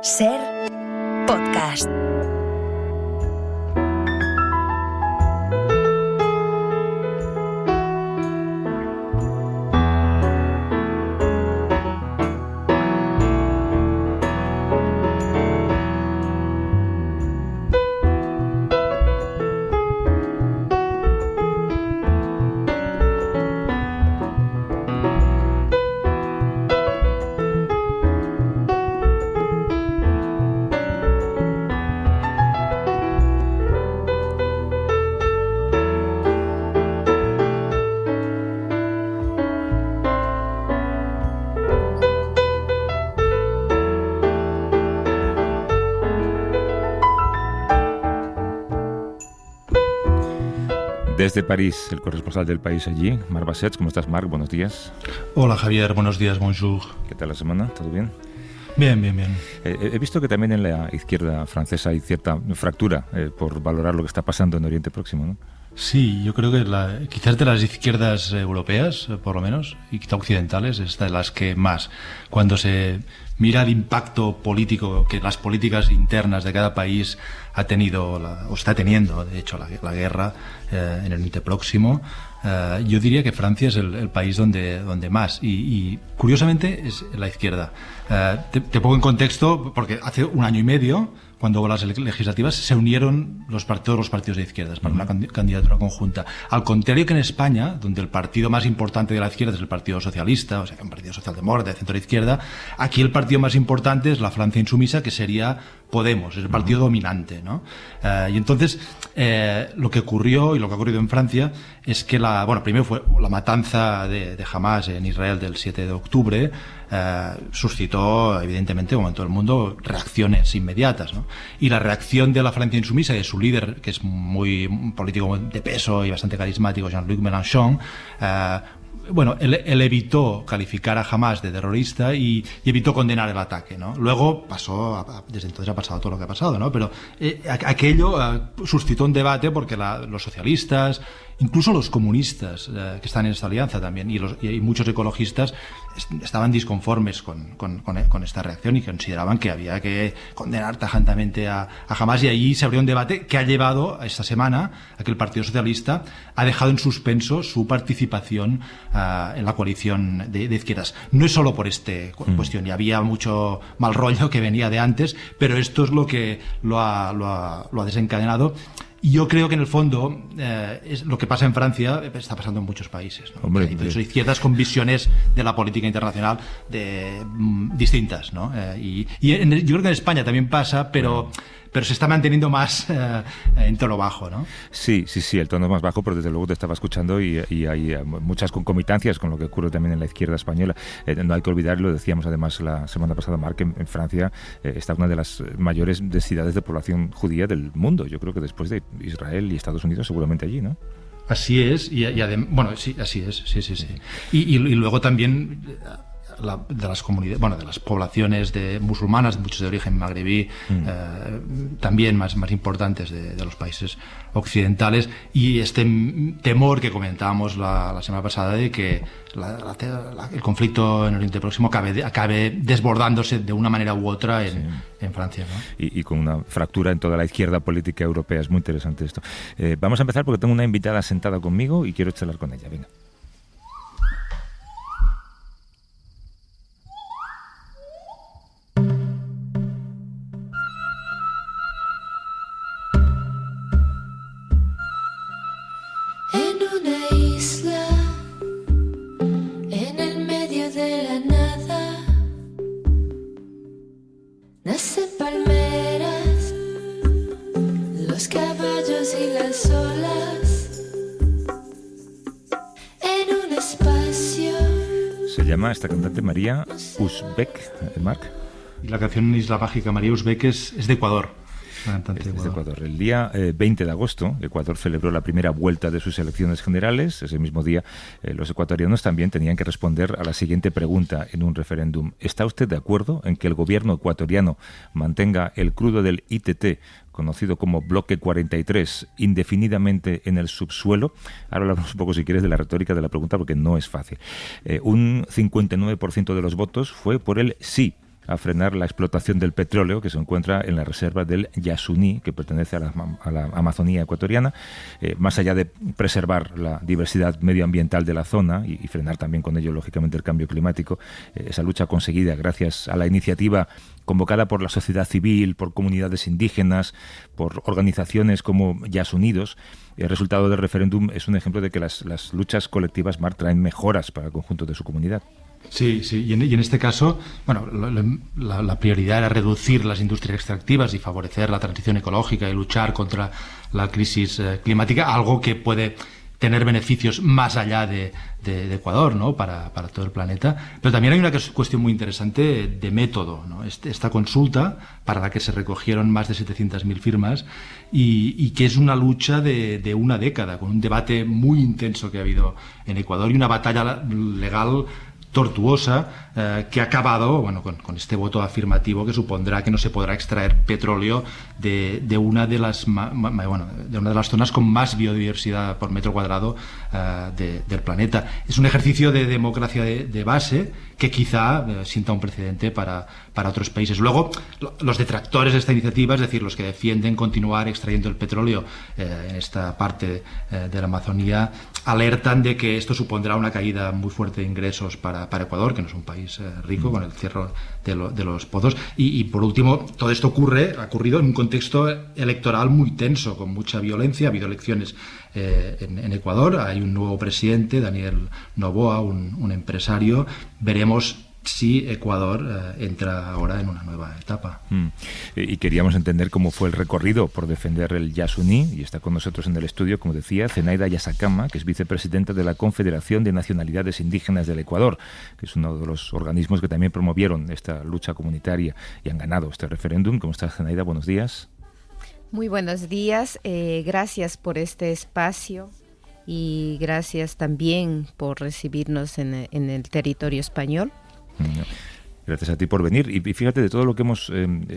Ser podcast. Desde París, el corresponsal del País allí, Marc Bassets. ¿Cómo estás, Marc? Buenos días. Hola, Javier. Buenos días, bonjour. ¿Qué tal la semana? ¿Todo bien? Bien, bien, bien. He visto que también en la izquierda francesa hay cierta fractura por valorar lo que está pasando en Oriente Próximo, ¿no? Sí, yo creo que quizás de las izquierdas europeas, por lo menos, y quizá occidentales, es de las que más, cuando se mira el impacto político que las políticas internas de cada país ha tenido, o está teniendo, de hecho, la guerra en el Oriente Próximo, yo diría que Francia es el país donde más, y curiosamente es la izquierda. Te pongo en contexto, porque hace un año y medio, cuando hubo las legislativas, se unieron todos los partidos de izquierdas para una candidatura conjunta. Al contrario que en España, donde el partido más importante de la izquierda es el Partido Socialista, o sea, un partido socialdemócrata de centro-izquierda, aquí el partido más importante es la Francia Insumisa, que sería Podemos, es el partido dominante, ¿no? Y entonces, lo que ocurrió y lo que ha ocurrido en Francia es que primero fue la matanza de Hamás en Israel del 7 de octubre, suscitó, evidentemente, como en todo el mundo, reacciones inmediatas, ¿no? Y la reacción de la Francia Insumisa y de su líder, que es un político de peso y bastante carismático, Jean-Luc Mélenchon, él evitó calificar a Hamás de terrorista y evitó condenar el ataque, ¿no? Luego desde entonces ha pasado todo lo que ha pasado, ¿no? Pero aquello suscitó un debate porque los socialistas, incluso los comunistas que están en esta alianza también, y muchos ecologistas estaban disconformes con esta reacción y consideraban que había que condenar tajantemente a Hamás, y allí se abrió un debate que ha llevado a esta semana a que el Partido Socialista ha dejado en suspenso su participación en la coalición de izquierdas. No es solo por esta cuestión, y había mucho mal rollo que venía de antes, pero esto es lo que lo ha desencadenado. Y yo creo que en el fondo es lo que pasa en Francia está pasando en muchos países, ¿no? Hay izquierdas con visiones de la política internacional distintas, ¿no? Yo creo que en España también pasa, pero se está manteniendo más en tono bajo, ¿no? Sí, el tono es más bajo, pero desde luego te estaba escuchando y hay muchas concomitancias con lo que ocurre también en la izquierda española. No hay que olvidar, lo decíamos además la semana pasada, Marc, en Francia está una de las mayores densidades de población judía del mundo. Yo creo que después de Israel y Estados Unidos, seguramente allí, ¿no? Así es, sí, así es, sí. Y luego también de las comunidades, de las poblaciones musulmanas, muchos de origen magrebí, también más importantes de los países occidentales, y este temor que comentábamos la semana pasada de que el conflicto en el Oriente Próximo acabe desbordándose de una manera u otra en Francia, ¿no? Y con una fractura en toda la izquierda política europea. Es muy interesante esto. Vamos a empezar porque tengo una invitada sentada conmigo y quiero charlar con ella. Venga. Esta cantante María Uzbek, Marc. Y la canción Isla Mágica, María Uzbek, es de Ecuador. Es de Ecuador. El día 20 de agosto, Ecuador celebró la primera vuelta de sus elecciones generales. Ese mismo día, los ecuatorianos también tenían que responder a la siguiente pregunta en un referéndum. ¿Está usted de acuerdo en que el gobierno ecuatoriano mantenga el crudo del ITT, conocido como Bloque 43, indefinidamente en el subsuelo? Ahora hablamos un poco, si quieres, de la retórica de la pregunta, porque no es fácil. Un 59% de los votos fue por el sí. a frenar la explotación del petróleo que se encuentra en la reserva del Yasuní, que pertenece a la Amazonía ecuatoriana. Más allá de preservar la diversidad medioambiental de la zona y frenar también con ello, lógicamente, el cambio climático, esa lucha conseguida gracias a la iniciativa convocada por la sociedad civil, por comunidades indígenas, por organizaciones como Yasunidos. El resultado del referéndum es un ejemplo de que las luchas colectivas traen mejoras para el conjunto de su comunidad. Sí, y en este caso, bueno, la prioridad era reducir las industrias extractivas y favorecer la transición ecológica y luchar contra la crisis climática, algo que puede tener beneficios más allá de Ecuador, ¿no? Para todo el planeta. Pero también hay una cuestión muy interesante de método, ¿no? Esta consulta, para la que se recogieron más de 700.000 firmas, y que es una lucha de una década, con un debate muy intenso que ha habido en Ecuador y una batalla legal tortuosa que ha acabado con este voto afirmativo que supondrá que no se podrá extraer petróleo de una de las zonas con más biodiversidad por metro cuadrado del planeta. Es un ejercicio de democracia de base que quizá sienta un precedente para otros países. Luego, los detractores de esta iniciativa, es decir, los que defienden continuar extrayendo el petróleo en esta parte de la Amazonía, alertan de que esto supondrá una caída muy fuerte de ingresos para Ecuador, que no es un país rico, con el cierre de los pozos. Y por último, todo esto ha ocurrido en un contexto electoral muy tenso, con mucha violencia. Ha habido elecciones en Ecuador, hay un nuevo presidente, Daniel Noboa, un empresario. Veremos si Ecuador entra ahora en una nueva etapa. Y queríamos entender cómo fue el recorrido por defender el Yasuní, y está con nosotros en el estudio, como decía, Zenaida Yasacama, que es vicepresidenta de la Confederación de Nacionalidades Indígenas del Ecuador, que es uno de los organismos que también promovieron esta lucha comunitaria y han ganado este referéndum. ¿Cómo estás, Zenaida? Buenos días. Muy buenos días, gracias por este espacio y gracias también por recibirnos en el territorio español. Gracias a ti por venir. Y fíjate, de todo lo que hemos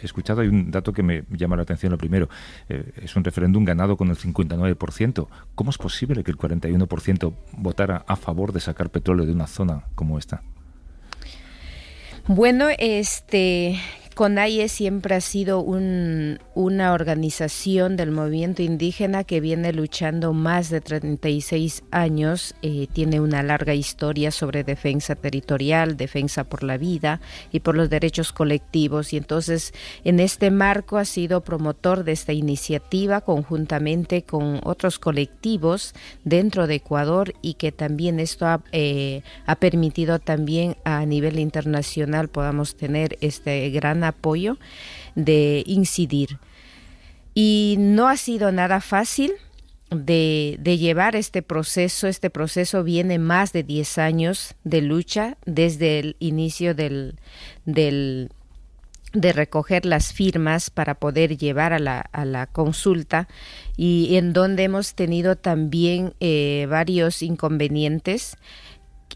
escuchado, hay un dato que me llama la atención. Lo primero, es un referéndum ganado con el 59%. ¿Cómo es posible que el 41% votara a favor de sacar petróleo de una zona como esta? Bueno, CONAIE siempre ha sido una organización del movimiento indígena que viene luchando más de 36 años, tiene una larga historia sobre defensa territorial, defensa por la vida y por los derechos colectivos, y entonces en este marco ha sido promotor de esta iniciativa conjuntamente con otros colectivos dentro de Ecuador, y que también esto ha permitido también a nivel internacional podamos tener este gran apoyo de incidir. Y no ha sido nada fácil de llevar este proceso. Este proceso viene más de 10 años de lucha desde el inicio de recoger las firmas para poder llevar a la consulta, y en donde hemos tenido también varios inconvenientes.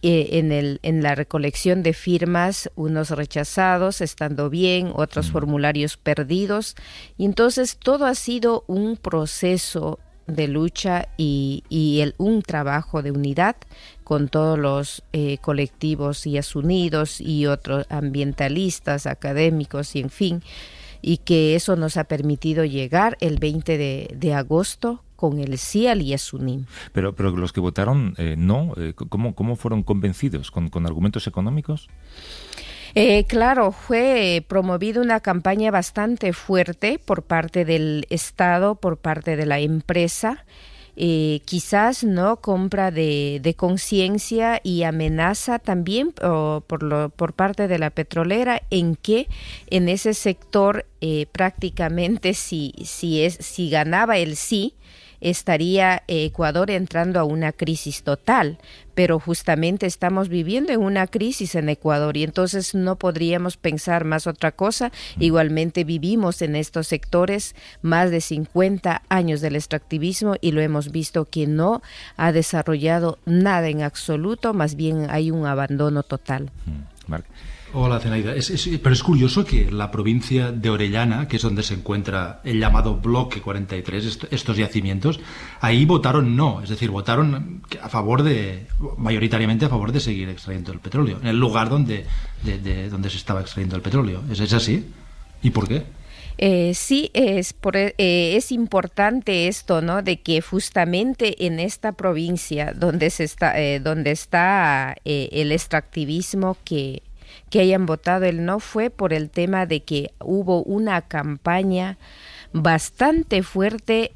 En la recolección de firmas, unos rechazados, estando bien, otros formularios perdidos, y entonces todo ha sido un proceso de lucha y un trabajo de unidad con todos los colectivos yasunidos y otros ambientalistas, académicos y en fin, y que eso nos ha permitido llegar el 20 de agosto con el sí al Yasuní. Pero los que votaron no, ¿cómo fueron convencidos? ¿Con argumentos económicos? Claro, fue promovida una campaña bastante fuerte por parte del Estado, por parte de la empresa, quizás no compra de conciencia y amenaza también por parte de la petrolera, en que en ese sector prácticamente si ganaba el sí, estaría Ecuador entrando a una crisis total, pero justamente estamos viviendo en una crisis en Ecuador y entonces no podríamos pensar más otra cosa. Igualmente vivimos en estos sectores más de 50 años del extractivismo y lo hemos visto que no ha desarrollado nada en absoluto, más bien hay un abandono total. Marc. Hola, Zenaida. Pero es curioso que la provincia de Orellana, que es donde se encuentra el llamado Bloque 43, estos yacimientos, ahí votaron no, es decir, votaron mayoritariamente a favor de seguir extrayendo el petróleo, en el lugar donde se estaba extrayendo el petróleo. ¿Es así? ¿Y por qué? Sí, es importante esto, ¿no? De que justamente en esta provincia donde está el extractivismo que hayan votado el no fue por el tema de que hubo una campaña bastante fuerte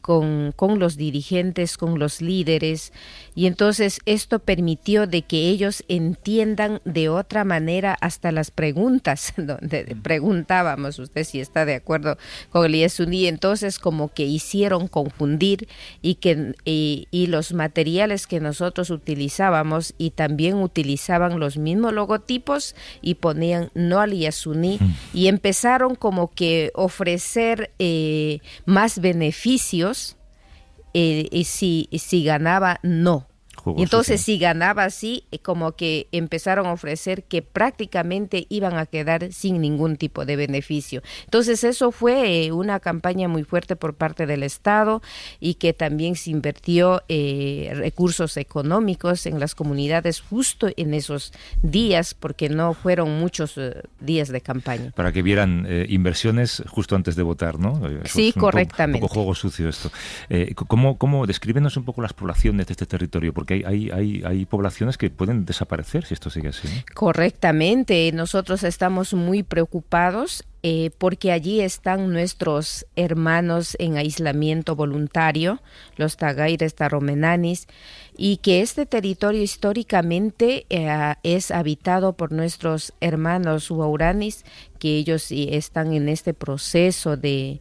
con los dirigentes, con los líderes, y entonces esto permitió de que ellos entiendan de otra manera hasta las preguntas, donde preguntábamos usted si está de acuerdo con el Yasuní, entonces como que hicieron confundir y los materiales que nosotros utilizábamos y también utilizaban los mismos logotipos y ponían no al Yasuní y empezaron como que ofrecer más beneficios si ganaba no. Y entonces si ganaba sí, como que empezaron a ofrecer que prácticamente iban a quedar sin ningún tipo de beneficio. Entonces eso fue una campaña muy fuerte por parte del Estado y que también se invirtió recursos económicos en las comunidades justo en esos días, porque no fueron muchos días de campaña. Para que vieran inversiones justo antes de votar, ¿no? Sí, correctamente. Un poco juego sucio esto. ¿Cómo descríbenos un poco las poblaciones de este territorio? Porque hay poblaciones que pueden desaparecer si esto sigue así, ¿no? Correctamente. Nosotros estamos muy preocupados porque allí están nuestros hermanos en aislamiento voluntario, los tagaires taromenanis, y que este territorio históricamente es habitado por nuestros hermanos huauranis, que ellos están en este proceso de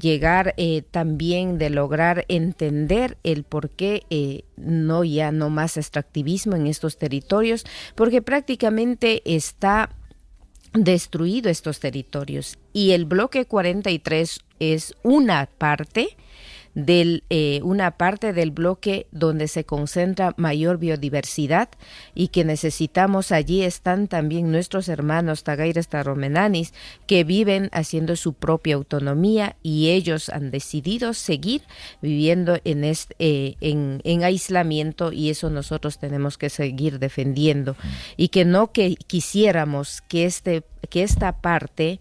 llegar también, de lograr entender el por qué no más extractivismo en estos territorios, porque prácticamente está destruido estos territorios y el bloque 43 es una parte del bloque donde se concentra mayor biodiversidad y que necesitamos. Allí están también nuestros hermanos tagaires taromenanis que viven haciendo su propia autonomía y ellos han decidido seguir viviendo en aislamiento, y eso nosotros tenemos que seguir defendiendo y que no quisiéramos que esta parte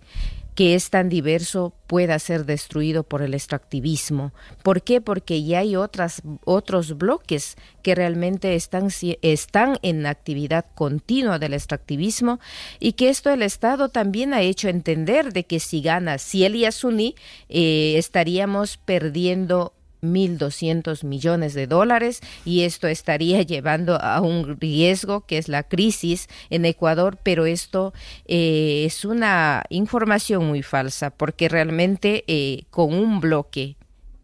que es tan diverso pueda ser destruido por el extractivismo. ¿Por qué? Porque ya hay otros bloques que realmente están en actividad continua del extractivismo, y que esto el Estado también ha hecho entender de que si gana el Yasuní estaríamos perdiendo $1,200 millones, y esto estaría llevando a un riesgo que es la crisis en Ecuador, pero esto es una información muy falsa, porque realmente con un bloque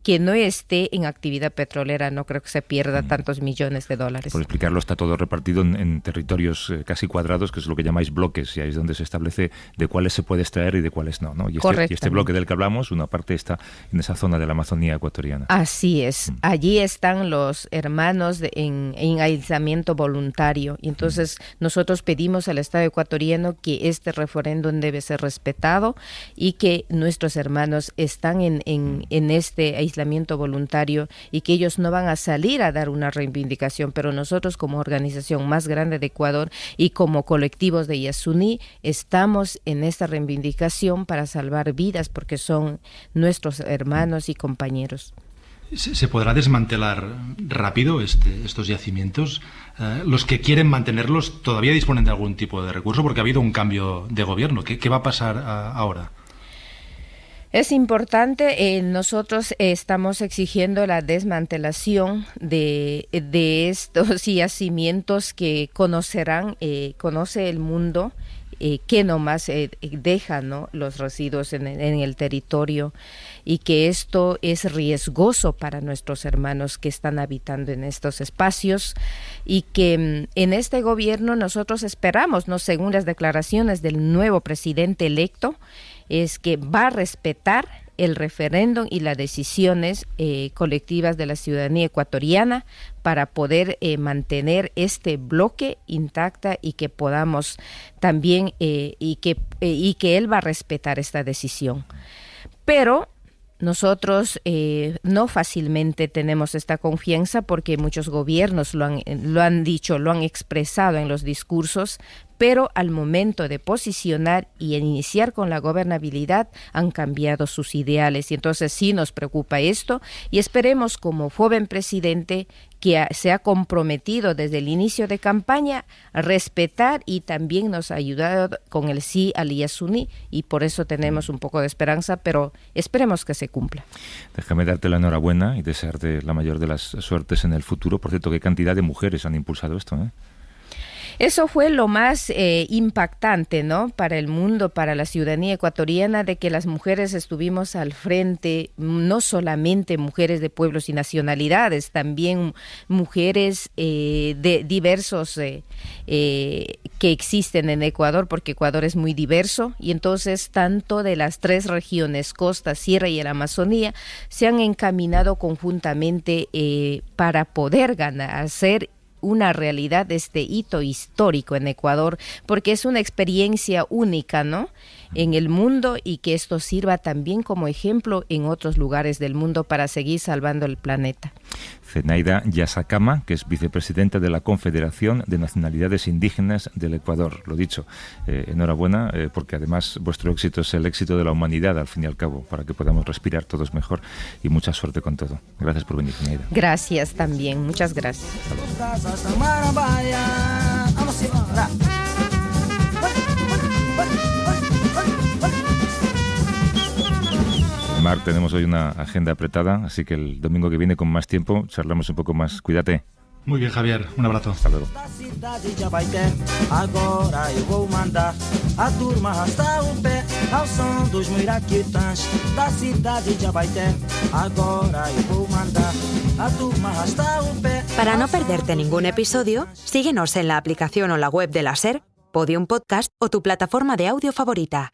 que no esté en actividad petrolera, no creo que se pierda tantos millones de dólares. Por explicarlo, está todo repartido en territorios casi cuadrados, que es lo que llamáis bloques, y ahí es donde se establece de cuáles se puede extraer y de cuáles no, ¿no? Y este bloque del que hablamos, una parte está en esa zona de la Amazonía ecuatoriana. Así es. Allí están los hermanos en aislamiento voluntario, y entonces nosotros pedimos al Estado ecuatoriano que este referéndum debe ser respetado y que nuestros hermanos están en este aislamiento voluntario y que ellos no van a salir a dar una reivindicación, pero nosotros como organización más grande de Ecuador y como colectivos de Yasuní estamos en esta reivindicación para salvar vidas, porque son nuestros hermanos y compañeros. ¿Se podrá desmantelar rápido estos yacimientos? ¿Los que quieren mantenerlos todavía disponen de algún tipo de recurso? Porque ha habido un cambio de gobierno. ¿Qué va a pasar ahora? Es importante, nosotros estamos exigiendo la desmantelación de estos yacimientos que conoce el mundo, que nomás deja, ¿no?, los residuos en el territorio, y que esto es riesgoso para nuestros hermanos que están habitando en estos espacios, y que en este gobierno nosotros esperamos, ¿no?, según las declaraciones del nuevo presidente electo, es que va a respetar el referéndum y las decisiones colectivas de la ciudadanía ecuatoriana para poder mantener este bloque intacta y que podamos también, y que él va a respetar esta decisión. Pero nosotros no fácilmente tenemos esta confianza porque muchos gobiernos lo han dicho, lo han expresado en los discursos, pero al momento de posicionar y iniciar con la gobernabilidad han cambiado sus ideales, y entonces sí nos preocupa esto, y esperemos como joven presidente que se ha comprometido desde el inicio de campaña a respetar, y también nos ha ayudado con el sí al Yasuní, y por eso tenemos un poco de esperanza, pero esperemos que se cumpla. Déjame darte la enhorabuena y desearte la mayor de las suertes en el futuro. Por cierto, ¿qué cantidad de mujeres han impulsado esto, eh? Eso fue lo más impactante, ¿no? Para el mundo, para la ciudadanía ecuatoriana, de que las mujeres estuvimos al frente, no solamente mujeres de pueblos y nacionalidades, también mujeres de diversos que existen en Ecuador, porque Ecuador es muy diverso, y entonces tanto de las 3 regiones, costa, sierra y el Amazonía, se han encaminado conjuntamente para poder hacer una realidad este hito histórico en Ecuador, porque es una experiencia única, ¿no?, en el mundo, y que esto sirva también como ejemplo en otros lugares del mundo para seguir salvando el planeta. Zenaida Yasacama, que es vicepresidenta de la Confederación de Nacionalidades Indígenas del Ecuador. Lo dicho, enhorabuena, porque además vuestro éxito es el éxito de la humanidad, al fin y al cabo, para que podamos respirar todos mejor, y mucha suerte con todo. Gracias por venir, Zenaida. Gracias también, muchas gracias. Mar, tenemos hoy una agenda apretada, así que el domingo que viene con más tiempo charlamos un poco más. Cuídate. Muy bien, Javier. Un abrazo. Hasta luego. Agora eu vou mandar a turma arrastar o pé ao som dos muiraquitãs da cidade de Abaeté. Agora eu vou mandar a turma arrastar o pé. Para no perderte ningún episodio, síguenos en la aplicación o la web de la SER, Podium Podcast o tu plataforma de audio favorita.